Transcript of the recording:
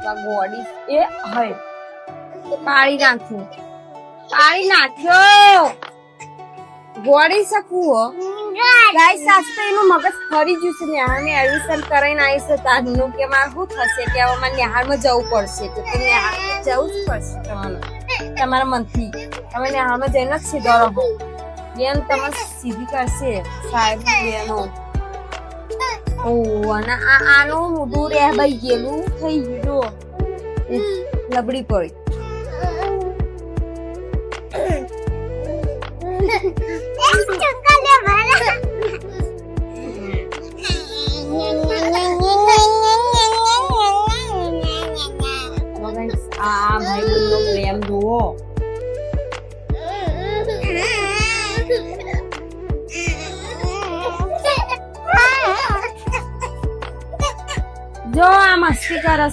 ગોડી એ હય પાડી નાખ્યો ગોડી શકું હો ગાઈસ આસ્તે એનું મગજ ફરી ગયું છે નેહાળને એડમિશન કરાઈને આવી છે તારનું કે મારે શું થશે કે હવે મારે નેહાળમાં જવું પડશે તો નેહાળમાં જવું જ પડશે તમારા મનથી તમે નેહાળમાં જઈને જ સીધો રહો બેન તમે સીધી કરશે સાહેબ બેનો ઓ અને આનું મોઢું રહેવાઈ ગયેલું થઈ ગયું લબડી પડી આ ભાઈ નો પ્રેમ જુઓ જો આ મસ્તી કરે છે